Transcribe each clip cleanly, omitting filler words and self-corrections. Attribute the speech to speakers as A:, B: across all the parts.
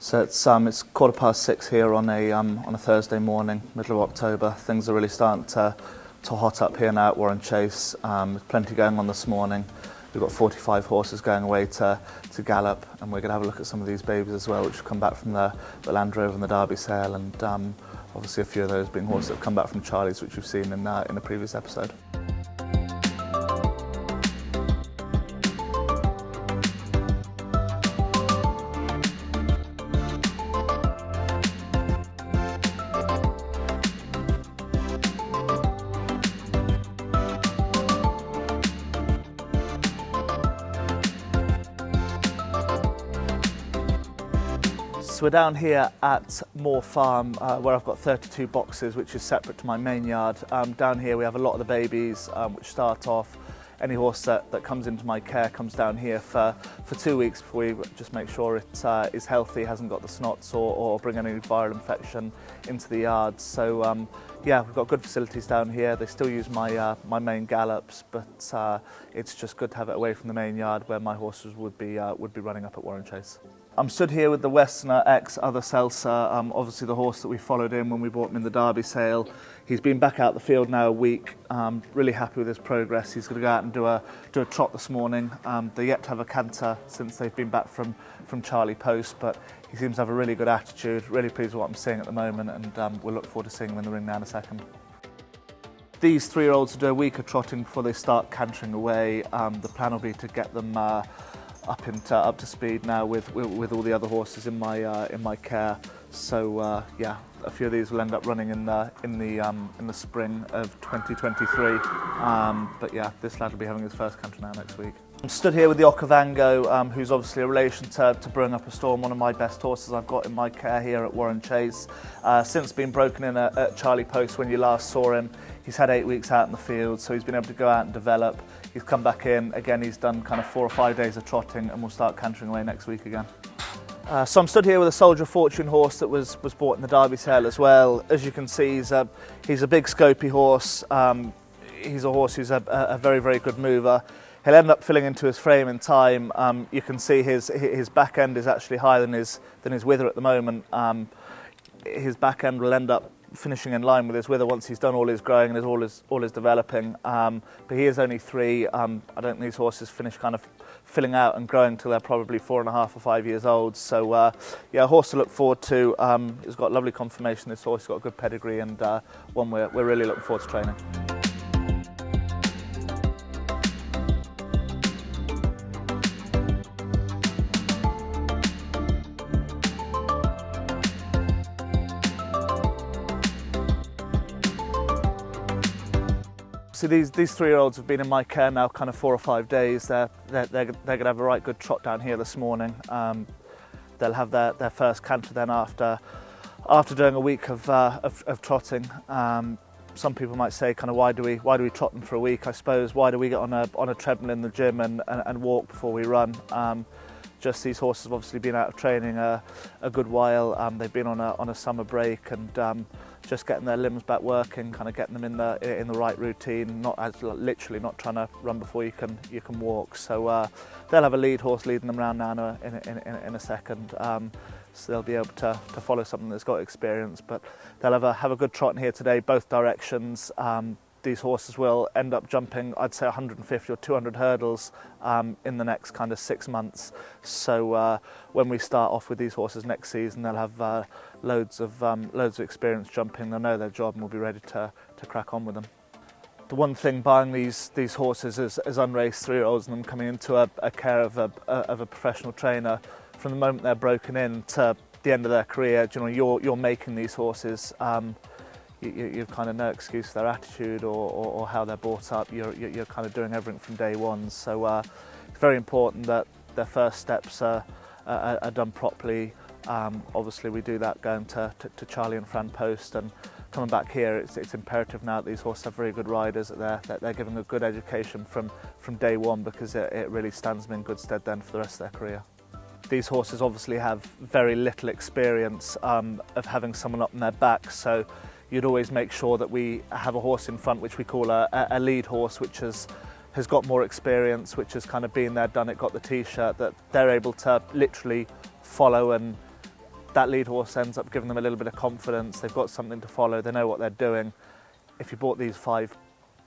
A: So it's 6:15 here on a Thursday morning, middle of October. Things are really starting to hot up here now at Warren Chase. There's plenty going on this morning. We've got 45 horses going away to gallop, and we're going to have a look at some of these babies as well, which have come back from the Land Rover and the Derby sale, and obviously a few of those being horses that have come back from Charlie's, which we've seen in a previous episode. So we're down here at Moor Farm, where I've got 32 boxes, which is separate to my main yard. Down here we have a lot of the babies, which start off. Any horse that comes into my care comes down here for 2 weeks before we just make sure it is healthy, hasn't got the snots or bring any viral infection into the yard. So yeah, we've got good facilities down here. They still use my main gallops, but it's just good to have it away from the main yard where my horses would be running up at Warren Chase. I'm stood here with the Westerner ex Other Seltzer, obviously the horse that we followed in when we bought him in the Derby sale. He's been back out the field now a week, really happy with his progress. He's going to go out and do a trot this morning. They're yet to have a canter since they've been back from Charlie Poste, but he seems to have a really good attitude, really pleased with what I'm seeing at the moment, and we'll look forward to seeing him in the ring now in a second. These 3-year-olds will do a week of trotting before they start cantering away. The plan will be to get them up to speed now with all the other horses in my care. So yeah, a few of these will end up running in the spring of 2023. But yeah, this lad will be having his first canter now next week. I'm stood here with the Okavango, who's obviously a relation to Brewing Up a Storm, one of my best horses I've got in my care here at Warren Chase. Since being broken in at Charlie Poste when you last saw him, he's had 8 weeks out in the field, so he's been able to go out and develop. He's come back in, again he's done kind of 4 or 5 days of trotting, and we'll start cantering away next week again. So I'm stood here with a Soldier of Fortune horse that was bought in the Derby sale as well. As you can see, he's a big scopy horse. He's a horse who's a very, very good mover. He'll end up filling into his frame in time. You can see his back end is actually higher than his wither at the moment. His back end will end up finishing in line with his wither once he's done all his growing and all his developing. But he is only 3. I don't think these horses finish kind of filling out and growing till they're probably 4.5 or 5 years old. So yeah, a horse to look forward to. He's got lovely conformation, this horse. He's got a good pedigree, and one we're really looking forward to training. So these 3-year-olds have been in my care now kind of 4 or 5 days. They're going to have a right good trot down here this morning. They'll have their first canter then after doing a week of trotting. Some people might say, kind of, why do we trot them for a week? I suppose, why do we get on a treadmill in the gym and walk before we run? Just these horses have obviously been out of training a good while. They've been on a summer break, and just getting their limbs back working, kind of getting them in the right routine, literally not trying to run before you can walk. So they'll have a lead horse leading them around now in a second. So they'll be able to follow something that's got experience, but they'll have a good trot in here today, both directions. These horses will end up jumping, I'd say 150 or 200 hurdles in the next kind of 6 months. So when we start off with these horses next season, they'll have loads of experience jumping. They'll know their job and will be ready to crack on with them. The one thing buying these horses as unraced 3-year-olds and them coming into a care of a professional trainer, from the moment they're broken in to the end of their career, you know, you're making these horses. You've kind of no excuse for their attitude or how they're brought up. You're kind of doing everything from day one. So it's very important that their first steps are done properly. Obviously we do that going to Charlie and Fran Poste, and coming back here, it's imperative now that these horses have very good riders, that they're giving a good education from day one, because it really stands them in good stead then for the rest of their career. These horses obviously have very little experience of having someone up on their back, so you'd always make sure that we have a horse in front which we call a lead horse, which has got more experience, which has kind of been there, done it, got the t-shirt, that they're able to literally follow and that lead horse ends up giving them a little bit of confidence. They've got something to follow. They know what they're doing. If you brought these 5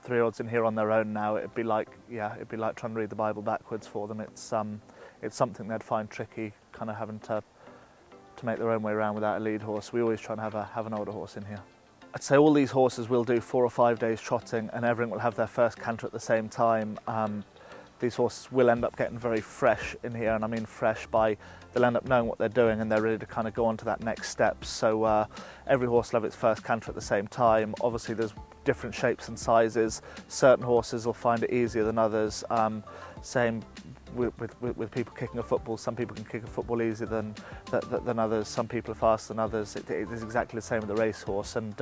A: 3-year-olds in here on their own now, it'd be like trying to read the Bible backwards for them. It's something they'd find tricky, kind of having to make their own way around without a lead horse. We always try and have an older horse in here. I'd say all these horses will do 4 or 5 days trotting, and everyone will have their first canter at the same time. These horses will end up getting very fresh in here, and I mean fresh by they'll end up knowing what they're doing and they're ready to kind of go on to that next step. So every horse will have its first canter at the same time. Obviously there's different shapes and sizes. Certain horses will find it easier than others. Same with people kicking a football. Some people can kick a football easier than others. Some people are faster than others. It is exactly the same with the racehorse, and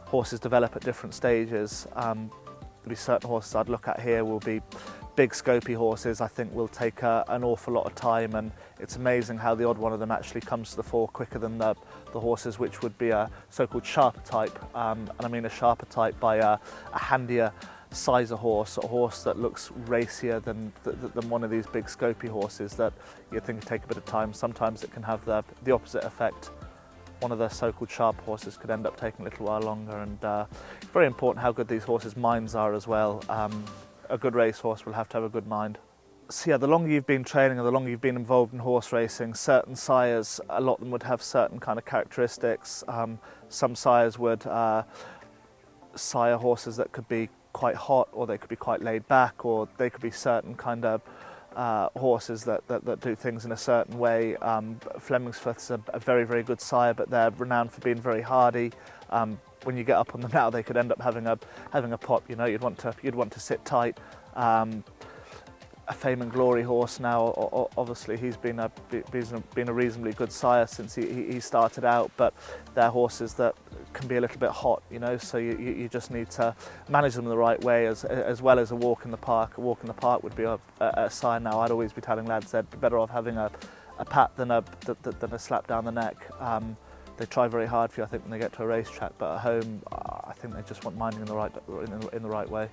A: horses develop at different stages. There'll be certain horses I'd look at here will be big scopy horses. I think will take an awful lot of time, and it's amazing how the odd one of them actually comes to the fore quicker than the horses which would be a so-called sharper type, and I mean a sharper type by a handier sizer horse, a horse that looks racier than one of these big scopy horses that you think take a bit of time. Sometimes it can have the opposite effect. One of the so-called sharp horses could end up taking a little while longer, and it's very important how good these horses' minds are as well. A good racehorse will have to have a good mind. So yeah, the longer you've been training and the longer you've been involved in horse racing, certain sires, a lot of them would have certain kind of characteristics. Some sires would sire horses that could be quite hot, or they could be quite laid back, or they could be certain kind of horses that do things in a certain way. Flemingsforth's a very, very good sire, but they're renowned for being very hardy. When you get up on them now, they could end up having a pop. You know, you'd want to sit tight. A Fame and Glory horse now, obviously he's been a reasonably good sire since he started out, but they're horses that can be a little bit hot, you know, so you just need to manage them the right way, as well as a walk in the park. A walk in the park would be a sire now. I'd always be telling lads they'd be better off having a pat than a slap down the neck. They try very hard for you, I think, when they get to a racetrack, but at home, I think they just want minding in the right way.